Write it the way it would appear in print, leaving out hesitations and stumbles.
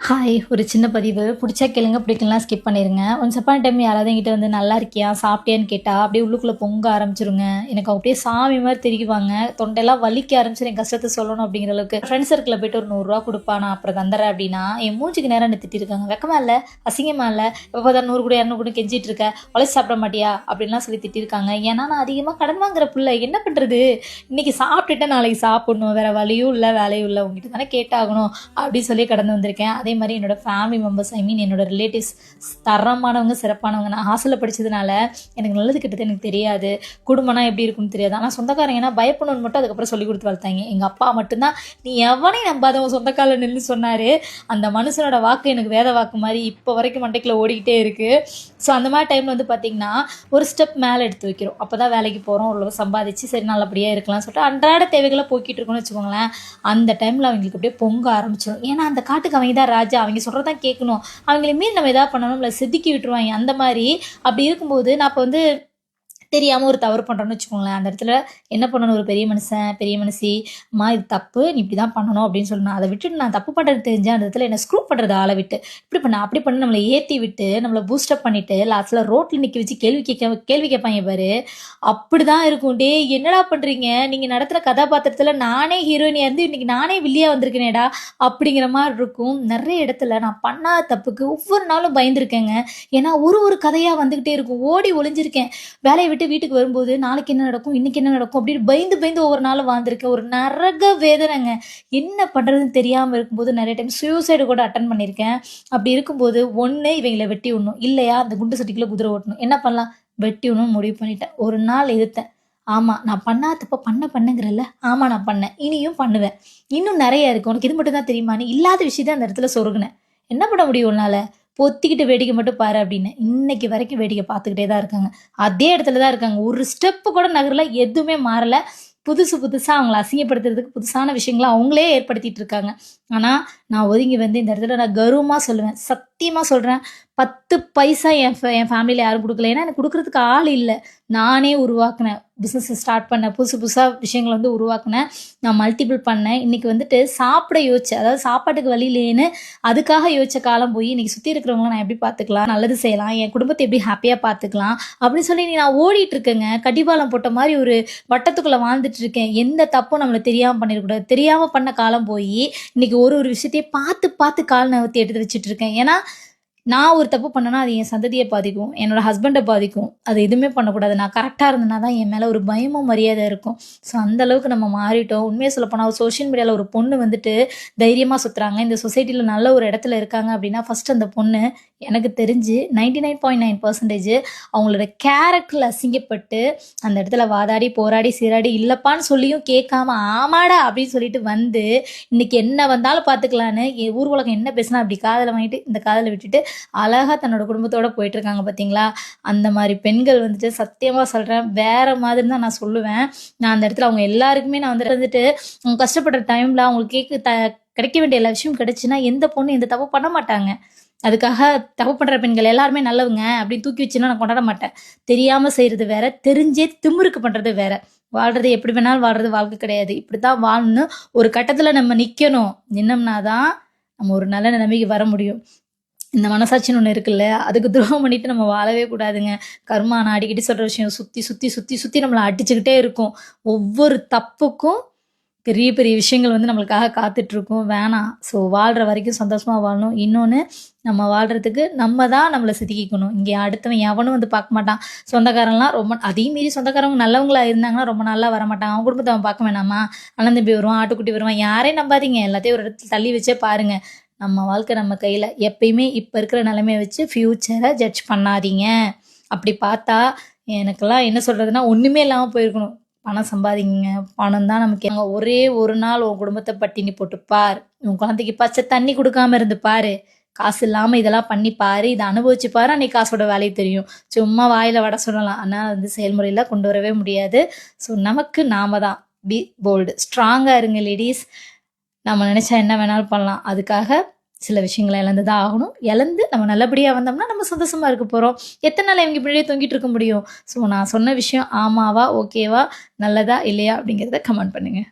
Hi! ஒரு சின்ன பதிவு. புடிச்சா கேளுங்க, பிடிக்கலனா ஸ்கிப் பண்ணிருங்க. ஒன்ஸ் அப்பான் டைம் யாராவது என்கிட்ட வந்து "நல்லா இருக்கியா? சாப்பிட்டியான்னு?" கேட்டா, அப்படியே உள்ளுக்குள்ள பொங்க ஆரம்பிச்சுருங்க. எனக்கு அப்படியே சாமி மாரி திரிக்குவாங்க. தொண்டையெல்லாம் வலிக்க ஆரம்பிச்சுரும் என் கஷ்டத்த சொல்லணும் அப்படிங்கிற அளவுக்கு. ஃப்ரெண்ட்ஸ் சர்க்கிள்ல போயிட்டு ஒரு ரூ. 100 குடுப்பா, நான் அப்புறம் தந்துர்றேன் அப்படின்னா, என் மூஞ்சிக்கு நேரா என்ன திட்டிருக்காங்க. "வெக்கமா இல்ல? அசிங்கமா இல்ல? எப்ப பார்த்தாலும் 100 குடு, 200 குடுன்னு கெஞ்சிட்டு இருக்க. உழைச்சு சாப்பிட மாட்டியா?" அப்படின்லாம் சொல்லி திட்டிருக்காங்க. ஏன்னா, நான் அதிகமா கடன் வாங்குற புள்ள. என்ன பண்றது? இன்னைக்கு சாப்பிட்டுட்டேன், நாளைக்கு சாப்பிடணும். வேற வழியும் இல்ல, வேலையும் இல்ல. உங்ககிட்ட தானே கேட்டாகணும். அப்படி சொல்லி கடந்து வந்திருக்கேன். அதே மாதிரி என்னோட ஃபேமிலி மெம்பர்ஸ் என்னோட ரிலேட்டிவ்ஸ் தரமானவங்க, சிறப்பானவங்க. நான் ஹாஸ்டலில் படித்ததுனால எனக்கு நல்லது கெட்டது எனக்கு தெரியாது. குடும்பம்னா எப்படி இருக்குன்னு தெரியாது. ஆனால் சொந்தக்காரங்கன்னா பயப்படணும்னு மட்டும் அதுக்கப்புறம் சொல்லி கொடுத்து வளர்த்தாங்க. எங்கள் அப்பா மட்டும்தான் நீ எவனையும் நம்பாதவன் சொந்த காலில் நின்று சொன்னார். அந்த மனுஷனோட வாக்கு எனக்கு வேத வாக்கு மாதிரி இப்போ வரைக்கும் மண்டைக்குள்ள ஓடிக்கிட்டே இருக்குது. ஸோ அந்த மாதிரி டைமில் வந்து பார்த்திங்கன்னா ஒரு ஸ்டெப் மேலே எடுத்து வைக்கிறோம். அப்போ தான் வேலைக்கு போகிறோம், ஓரளவு சம்பாதிச்சு சரி நல்லபடியாக இருக்கலாம்னு சொல்லிட்டு அன்றாட தேவைகளை போக்கிட்டு இருக்கோம்னு வச்சுக்கோங்களேன். அந்த டைமில் அவங்களுக்கு அப்படியே பொங்க ஆரம்பிச்சிடும். ஏன்னா அந்த காட்டுக்கு அவங்க தான் ராஜா, அவங்க சொல்கிறதான் கேட்கணும். அவங்கள மீறி நம்ம எதாவது பண்ணணும், நம்மளை செதுக்கி விட்டுருவாங்க. அந்த மாதிரி அப்படி இருக்கும்போது நான் இப்போ வந்து தெரியாமல் ஒரு தவறு பண்ணுறோன்னு வச்சுக்கோங்களேன். அந்த இடத்துல என்ன பண்ணணும், ஒரு பெரிய மனுஷன் பெரிய மனுஷி, அம்மா இது தப்பு, நீ இப்படி தான் பண்ணணும் அப்படின்னு சொல்லணும். அதை விட்டுட்டு நான் தப்பு பண்ணுறது தெரிஞ்சேன் அந்த இடத்துல என்ன ஸ்க்ரூ பண்ணுறது ஆளை விட்டு இப்படி பண்ண அப்படி பண்ணி நம்மளை ஏற்றி விட்டு நம்மளை பூஸ்டப் பண்ணிவிட்டு லாஸ்ட்டில் ரோட்டில் நிற்க வச்சு கேள்வி கேட்பாங்க பாரு. அப்படி தான் இருக்கும். டே என்னடா பண்ணுறீங்க, நீங்கள் நடத்துகிற கதாபாத்திரத்தில் நானே ஹீரோயினியாக இருந்து இன்றைக்கி நானே வில்லியாக வந்திருக்கேனேடா அப்படிங்கிற மாதிரி இருக்கும். நிறைய இடத்துல நான் பண்ணாத தப்புக்கு ஒவ்வொரு நாளும் பயந்துருக்கேங்க. ஏன்னா ஒரு கதையாக வந்துக்கிட்டே இருக்கும். ஓடி ஒளிஞ்சிருக்கேன். வேலையை விட்டு வீட்டுக்கு வரும்போது நாளைக்கு என்ன நடக்கும், இன்னைக்கு என்ன நடக்கும் அப்படின்னு பயந்து ஒவ்வொரு நாளும் வாழ்ந்திருக்கேன். ஒரு நரக வேதனைங்க. என்ன பண்றதுன்னு தெரியாம இருக்கும்போது நிறைய டைம் சூசைடு கூட அட்டன் பண்ணியிருக்கேன். அப்படி இருக்கும்போது ஒண்ணு இவங்களை வெட்டி விடணும், இல்லையா அந்த குண்டு சட்டிக்குள்ள குதிரை ஓட்டணும். என்ன பண்ணலாம், வெட்டி விடணும்னு முடிவு பண்ணிட்டேன். ஒரு நாள் எதிர்த்தேன். ஆமா நான் பண்ணாதப்ப பண்ணுங்கிறல்ல, ஆமா நான் பண்ணேன், இனியும் பண்ணுவேன், இன்னும் நிறைய இருக்கு, உனக்கு இது மட்டும் தான் தெரியுமான்னு இல்லாத விஷயத்த அந்த இடத்துல சொருகுனேன். என்ன பண்ண முடியும் உன்னால, பொத்திக்கிட்டு வேடிக்கை மட்டும் பாரு அப்படின்னு. இன்னைக்கு வரைக்கும் வேடிக்கை பார்த்துக்கிட்டே தான் இருக்காங்க. அதே இடத்துல தான் இருக்காங்க. ஒரு ஸ்டெப்பு கூட நகரல, எதுவுமே மாறல. புதுசா அவங்கள அசிங்கப்படுத்துறதுக்கு புதுசான விஷயங்களை அவங்களே ஏற்படுத்திட்டு இருக்காங்க. ஆனா நான் ஒதுங்கி வந்து இந்த இடத்துல நான் கர்வமா சொல்லுவேன், சத்தியமா சொல்றேன், 10 பைசா என் ஃபேமிலியில யாரும் கொடுக்கல. ஏன்னா எனக்கு கொடுக்கறதுக்கு ஆள் இல்லை. நானே உருவாக்குனேன், பிஸ்னஸ் ஸ்டார்ட் பண்ணேன், புதுசாக விஷயங்களை வந்து உருவாக்குனேன், நான் மல்டிபிள் பண்ணேன். இன்னைக்கு வந்துட்டு சாப்பிட யோசிச்சேன், அதாவது சாப்பாட்டுக்கு வழி இல்லைன்னு அதுக்காக யோசிச்ச காலம் போய் இன்னைக்கு சுற்றி இருக்கிறவங்கள நான் எப்படி பார்த்துக்கலாம், நல்லது செய்யலாம், என் குடும்பத்தை எப்படி ஹாப்பியாக பார்த்துக்கலாம் அப்படின்னு சொல்லி நான் ஓடிட்டு இருக்கேங்க. கடிவாளம் போட்ட மாதிரி ஒரு வட்டத்துக்குள்ளே வாழ்ந்துட்டு இருக்கேன். எந்த தப்பும் நம்மளை தெரியாமல் பண்ணிடக்கூடாது. தெரியாமல் பண்ண காலம் போய் இன்னைக்கு ஒரு விஷயத்தையும் பார்த்து கால் நகர்த்தி எடுத்து வச்சுட்டு இருக்கேன். ஏன்னா நான் ஒரு தப்பு பண்ணேன்னா அது என் சந்ததியை பாதிக்கும், என்னோட ஹஸ்பண்டை பாதிக்கும். அது எதுவுமே பண்ணக்கூடாது. நான் கரெக்டாக இருந்தேன்னா தான் என் மேலே ஒரு பயமும் மரியாதை இருக்கும். ஸோ அந்தளவுக்கு நம்ம மாறிட்டோம். உண்மையை சொல்லப்போனால் ஒரு சோஷியல் மீடியாவில் ஒரு பொண்ணு வந்துட்டு தைரியமாக சுற்றுறாங்க, இந்த சொசைட்டியில் நல்ல ஒரு இடத்துல இருக்காங்க அப்படின்னா ஃபஸ்ட் அந்த பொண்ணு எனக்கு தெரிஞ்சு 99.9% அவங்களோட கேரக்டரில் அசிங்கப்பட்டு அந்த இடத்துல வாதாடி போராடி சீராடி இல்லைப்பான்னு சொல்லியும் கேட்காம ஆமாடா அப்படின்னு சொல்லிட்டு வந்து இன்னைக்கு என்ன வந்தாலும் பார்த்துக்கலான்னு ஊர் உலகம் என்ன பேசினா அப்படி காதலை வாங்கிட்டு இந்த காதலை விட்டுட்டு அழகா தன்னோட குடும்பத்தோட போயிட்டு இருக்காங்க பார்த்தீங்களா. அந்த மாதிரி பெண்கள் வந்துட்டு சத்தியமா சொல்றேன் வேற மாதிரி தான் நான் சொல்லுவேன். நான் அந்த இடத்துல அவங்க எல்லாருக்குமே நான் வந்துட்டு அவங்க கஷ்டப்படுற டைம்ல அவங்களுக்கு கிடைக்க வேண்டிய எல்லா விஷயம் கிடைச்சுன்னா எந்த பொண்ணு எந்த தப்பு பண்ண மாட்டாங்க. அதுக்காக தப்பு பண்ற பெண்கள் எல்லாருமே நல்லவங்க அப்படின்னு தூக்கி வச்சுன்னா நான் கொண்டாட மாட்டேன். தெரியாம செய்யறது வேற, தெரிஞ்சே திமிருக்கு பண்றது வேற. வாழ்றது எப்படி வேணாலும் வாழ்றது வாழ்க்கை கிடையாது. இப்படித்தான் வாழணும். ஒரு கட்டத்துல நம்ம நிக்கணும், நின்னோம்னா தான் நம்ம ஒரு நல்ல நிலைமைக்கு வர முடியும். இந்த மனசாட்சின்னு ஒன்று இருக்குல்ல, அதுக்கு துரோகம் பண்ணிட்டு நம்ம வாழவே கூடாதுங்க. கர்மா நான் அடிக்கடி சொல்ற விஷயம், சுத்தி நம்மளை அடிச்சுக்கிட்டே இருக்கும். ஒவ்வொரு தப்புக்கும் பெரிய விஷயங்கள் வந்து நம்மளுக்காக காத்துட்டு இருக்கும். வேணாம். ஸோ வாழ்ற வரைக்கும் சந்தோஷமா வாழணும். இன்னொன்று, நம்ம வாழ்றதுக்கு நம்ம தான் நம்மளை செதுக்கிக்கணும். இங்கே அடுத்தவன் எவனும் வந்து பார்க்க மாட்டான். சொந்தக்காரன்லாம் ரொம்ப அதையும் மீறி சொந்தக்காரங்க நல்லவங்களா இருந்தாங்கன்னா ரொம்ப நல்லா வரமாட்டாங்க. அவங்க குடும்பத்தை அவன் பார்க்க வேணாமா, அண்ணன் தம்பி வருவான், ஆட்டுக்குட்டி வருவான், யாரையும் நம்பாதீங்க. எல்லாத்தையும் ஒரு இடத்துல தள்ளி வச்சே பாருங்க. நம்ம வாழ்க்கை நம்ம கையில். எப்பயுமே இப்போ இருக்கிற நிலைமையை வச்சு ஃப்யூச்சரை ஜட்ஜ் பண்ணாதீங்க. அப்படி பார்த்தா எனக்கெல்லாம் என்ன சொல்கிறதுனா ஒன்றுமே இல்லாமல் போயிருக்கணும். பணம் சம்பாதிங்க, பணம் தான் நமக்கு. ஒரே ஒரு நாள் உன் குடும்பத்தை பட்டினி போட்டு பார், உன் குழந்தைக்கு பச்சை தண்ணி கொடுக்காம இருந்து பாரு, காசு இல்லாமல் இதெல்லாம் பண்ணி பாரு, இதை அனுபவிச்சு பாரு, அன்னைக்கு காசோட வேலையை தெரியும். சும்மா வாயில் வட சொல்லலாம், ஆனால் வந்து செயல்முறையில் கொண்டு வரவே முடியாது. ஸோ நமக்கு நாம தான் பி போல்டு, ஸ்ட்ராங்காக இருங்க லேடிஸ். நம்ம நினச்சா என்ன வேணாலும் பண்ணலாம். அதுக்காக சில விஷயங்களை இழந்து தான் ஆகணும். இழந்து நம்ம நல்லபடியாக வந்தோம்னா நம்ம சந்தோஷமாக இருக்க போகிறோம். எத்தனை நாள் இவங்க பின்னாடியே தொங்கிட்டு இருக்க முடியும்? ஸோ நான் சொன்ன விஷயம் ஆமாவா, ஓகேவா, நல்லதா இல்லையா அப்படிங்கிறத கமெண்ட் பண்ணுங்கள்.